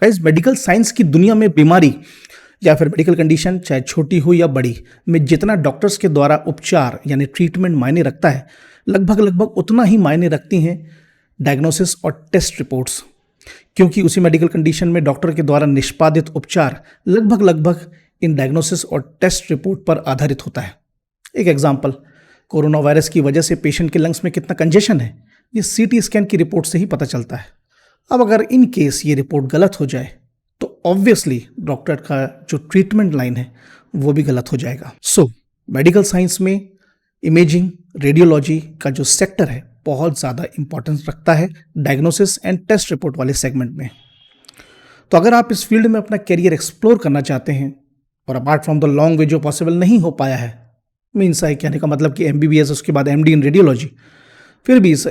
Guys, medical science की दुनिया में बीमारी या फिर मेडिकल कंडीशन चाहे छोटी हो या बड़ी में जितना डॉक्टर्स के द्वारा उपचार यानी ट्रीटमेंट मायने रखता है, लगभग लगभग उतना ही मायने रखती हैं डायग्नोसिस और टेस्ट रिपोर्ट्स। क्योंकि उसी मेडिकल कंडीशन में डॉक्टर के द्वारा निष्पादित उपचार लगभग लगभग इन डायग्नोसिस और टेस्ट रिपोर्ट पर आधारित होता है। एक एग्जाम्पल, कोरोना वायरस की वजह से पेशेंट के लंग्स में कितना कंजेशन है, ये सीटी स्कैन की रिपोर्ट से ही पता चलता है। अब अगर इन केस ये रिपोर्ट गलत हो जाए तो ऑब्वियसली डॉक्टर का जो ट्रीटमेंट लाइन है वो भी गलत हो जाएगा। मेडिकल साइंस में इमेजिंग रेडियोलॉजी का जो सेक्टर है बहुत ज़्यादा इंपॉर्टेंस रखता है डायग्नोसिस एंड टेस्ट रिपोर्ट वाले सेगमेंट में। तो अगर आप इस फील्ड में अपना करियर एक्सप्लोर करना चाहते हैं और apart from the long way जो पॉसिबल नहीं हो पाया है, मीन्स है कहने का मतलब कि MBBS उसके बाद MD इन रेडियोलॉजी, फिर भी इस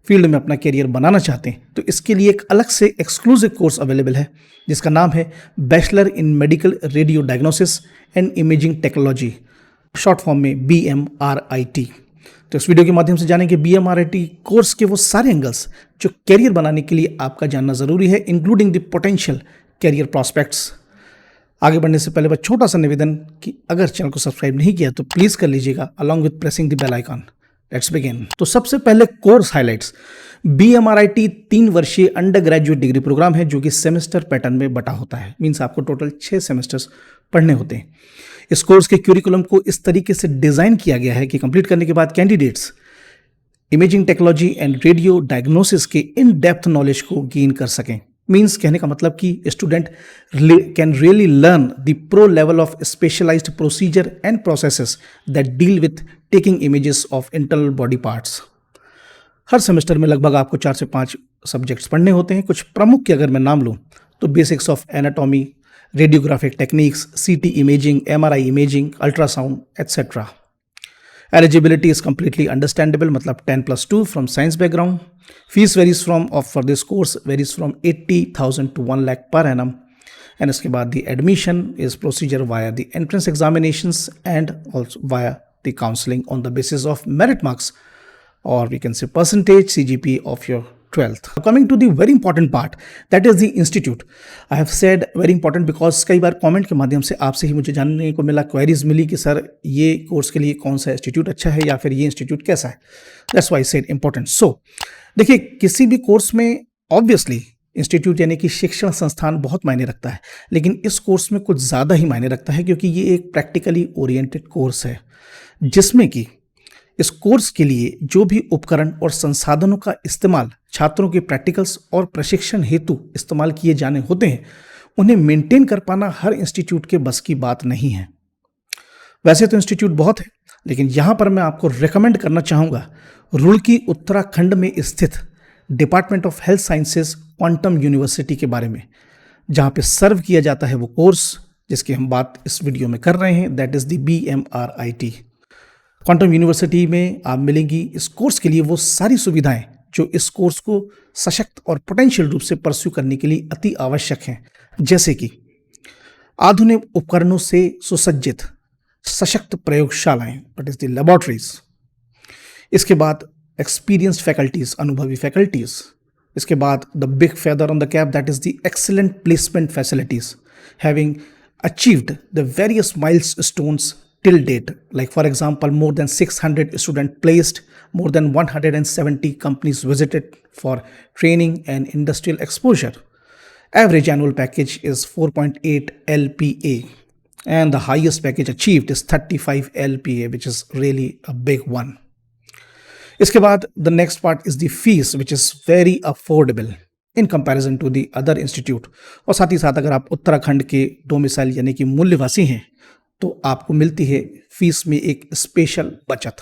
फील्ड में अपना करियर बनाना चाहते हैं तो इसके लिए एक अलग से एक्सक्लूसिव कोर्स अवेलेबल है जिसका नाम है bachelor in medical radio diagnosis and imaging technology, short form में BMRIT। तो इस वीडियो के माध्यम से जानेंगे BMRIT कोर्स के वो सारे एंगल्स जो करियर बनाने के लिए आपका जानना जरूरी है, including the potential career prospects. आगे बढ़ने से पहले बस छोटा सा निवेदन कि अगर चैनल को सब्सक्राइब नहीं किया तो प्लीज कर लीजिएगा along with pressing the bell icon. Let's begin. तो सबसे पहले कोर्स हाइलाइट्स। BMRIT 3 वर्षीय अंडर ग्रेजुएट डिग्री प्रोग्राम है जो कि सेमेस्टर पैटर्न में बटा होता है, मीन्स आपको टोटल 6 सेमेस्टर्स पढ़ने होते हैं। इस कोर्स के क्यूरिकुलम को इस तरीके से डिजाइन किया गया है कि कंप्लीट करने के बाद candidates imaging technology and radio diagnosis के इन डेप्थ नॉलेज को गेन कर सकें। मीन्स कहने का मतलब कि student can really learn the pro level of specialised procedure and processes that deal with taking images of internal body parts. हर semester में लगभग आपको 4 से 5 सब्जेक्ट्स पढ़ने होते हैं। कुछ प्रमुख की अगर मैं नाम लूँ तो basics of anatomy, radiographic techniques, CT imaging, MRI imaging, ultrasound etcetera. Eligibility is completely understandable, मतलब 10+2 from science background. Fees varies for this course varies from 80,000 to 1 lakh per annum. And इसके बाद the admission is procedure via the entrance examinations and also via the counseling on the basis of merit marks, or we can say percentage CGP of your 12th. Coming to the very important part, that is the institute. I have said very important because कई बार comment के माध्यम से आपसे ही मुझे जानने को मिला, queries मिली कि सर ये कोर्स के लिए कौन सा इंस्टीट्यूट अच्छा है या फिर ये इंस्टीट्यूट कैसा है। That's why I said important. देखिए, किसी भी कोर्स में ऑब्वियसली इंस्टीट्यूट यानी कि शिक्षण संस्थान बहुत मायने रखता है, लेकिन इस कोर्स में कुछ ज़्यादा ही मायने रखता है क्योंकि ये एक प्रैक्टिकली ओरिएंटेड कोर्स है जिसमें कि इस कोर्स के लिए जो भी उपकरण और संसाधनों का इस्तेमाल छात्रों के प्रैक्टिकल्स और प्रशिक्षण हेतु इस्तेमाल किए जाने होते हैं, उन्हें मेंटेन कर पाना हर इंस्टीट्यूट के बस की बात नहीं है। वैसे तो इंस्टीट्यूट बहुत है, लेकिन यहाँ पर मैं आपको रिकमेंड करना चाहूँगा रुड़की उत्तराखंड में स्थित department of health sciences quantum university के बारे में, जहाँ पे सर्व किया जाता है वो कोर्स जिसकी हम बात इस वीडियो में कर रहे हैं, that is the BMRIT। Quantum university में आप मिलेंगी इस कोर्स के लिए वो सारी सुविधाएं जो इस कोर्स को सशक्त और पोटेंशियल रूप से परस्यू करने के लिए अति आवश्यक हैं, जैसे कि आधुनिक उपकरणों से सुसज्जित सशक्त प्रयोगशालाएं, दैट इज द लेबोरेटरीज। इसके बाद एक्सपीरियंस्ड फैकल्टीज, अनुभवी फैकल्टीज। इसके बाद the big feather on the cap, that is the excellent placement facilities having achieved the various milestones till date, like for example more than 600 students placed, more than 170 companies visited for training and industrial exposure. Average annual package is 4.8 LPA and the highest package achieved is 35 LPA, which is really a big one. इसके बाद the next part is the fees, which is very affordable in comparison to the other institute. और साथ ही साथ अगर आप उत्तराखंड के domicile यानी कि मूल्यवासी हैं तो आपको मिलती है फीस में एक स्पेशल बचत।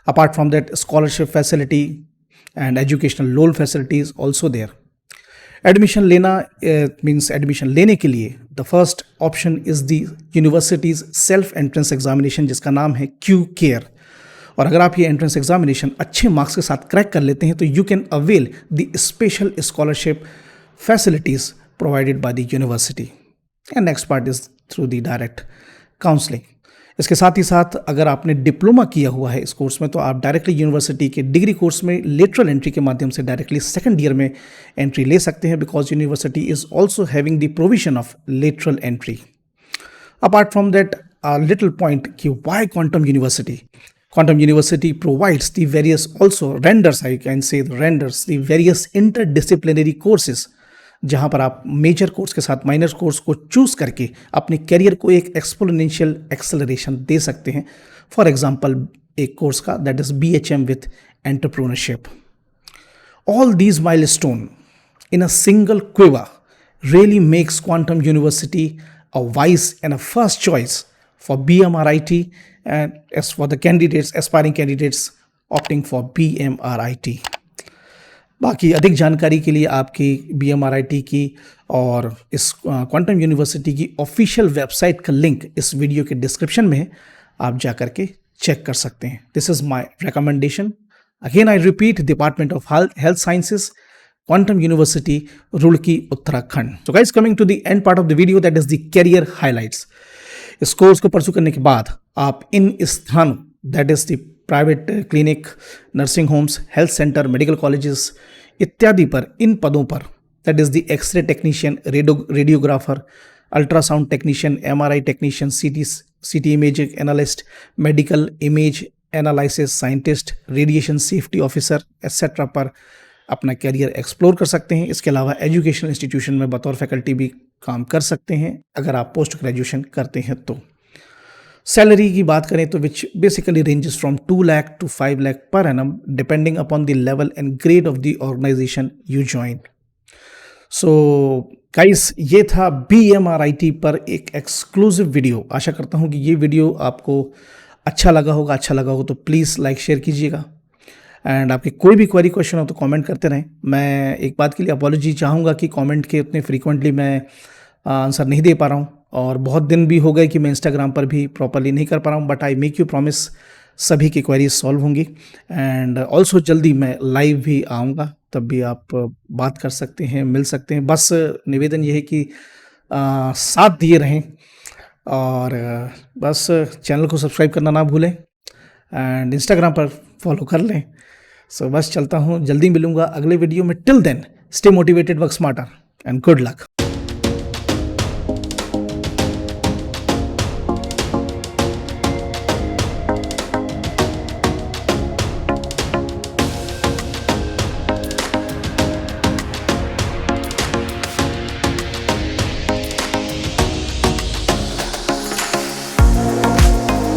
Apart from that scholarship facility and educational loan facilities also there. Admission लेना मीन्स एडमिशन लेने के लिए the first option is the universities self entrance examination जिसका नाम है QCare। और अगर आप ये एंट्रेंस एग्जामिनेशन अच्छे मार्क्स के साथ क्रैक कर लेते हैं तो you can avail the special scholarship facilities provided by the university. And next part is through the direct counselling. इसके साथ ही साथ अगर आपने डिप्लोमा किया हुआ है इस कोर्स में तो आप डायरेक्टली यूनिवर्सिटी के डिग्री कोर्स में लेटरल एंट्री के माध्यम से डायरेक्टली सेकंड ईयर में एंट्री ले सकते हैं, because university is also having the provision of lateral entry. Apart from that, a little point कि why quantum university. Quantum university provides the various, also renders, I can say renders the various interdisciplinary courses, जहाँ पर आप major course के साथ minor course को choose करके अपने career को एक एक्सपोनेंशियल एक्सेलरेशन दे सकते हैं. फॉर एग्जाम्पल एक कोर्स का that is BHM with entrepreneurship. All these milestone in a single quiver really makes Quantum University a wise and a first choice for BMRIT and as for the candidates, aspiring candidates opting for BMRIT. बाकी अधिक जानकारी के लिए आपकी BMRIT की और इस quantum university की ऑफिशियल वेबसाइट का लिंक इस वीडियो के डिस्क्रिप्शन में है, आप जा करके चेक कर सकते हैं. This is my recommendation. Again I repeat, department of health sciences, quantum university, Roorkee, Uttarakhand. So guys, coming to the end part of the video, that is the career highlights. इस कोर्स को परस्यू करने के बाद आप इन स्थानों, that is the private clinic, nursing homes, health centre, medical colleges इत्यादि पर, इन पदों पर, that is the X-ray technician, radiographer, ultrasound technician, MRI technician, CT imaging analyst, medical image analysis scientist, radiation safety officer etcetera पर अपना career explore कर सकते हैं. इसके अलावा एजुकेशनल इंस्टीट्यूशन में बतौर फैकल्टी भी काम कर सकते हैं अगर आप पोस्ट ग्रेजुएशन करते हैं तो. सैलरी की बात करें तो which basically ranges from 2 lakh to 5 lakh per annum depending upon the level and grade of the organisation you join. So guys, ये था BMRIT पर एक एक्सक्लूसिव वीडियो. आशा करता हूँ कि ये वीडियो आपको अच्छा लगा होगा तो प्लीज़ लाइक शेयर कीजिएगा. एंड आपके कोई भी क्वेरी क्वेश्चन हो तो कमेंट करते रहें. मैं एक बात के लिए अपॉलॉजी चाहूँगा कि कमेंट के उतने फ्रीक्वेंटली मैं आंसर नहीं दे पा रहा हूँ, और बहुत दिन भी हो गए कि मैं इंस्टाग्राम पर भी प्रॉपरली नहीं कर पा रहा हूँ. But I make you promise सभी की क्वेरीज सॉल्व होंगी. एंड ऑल्सो जल्दी मैं लाइव भी आऊँगा, तब भी आप बात कर सकते हैं, मिल सकते हैं. बस निवेदन ये है कि साथ दिए रहें और बस चैनल को सब्सक्राइब करना ना भूलें एंड इंस्टाग्राम पर फॉलो कर लें. सो बस चलता हूँ, जल्दी मिलूंगा अगले वीडियो में. Till then, stay motivated, work smarter and good luck.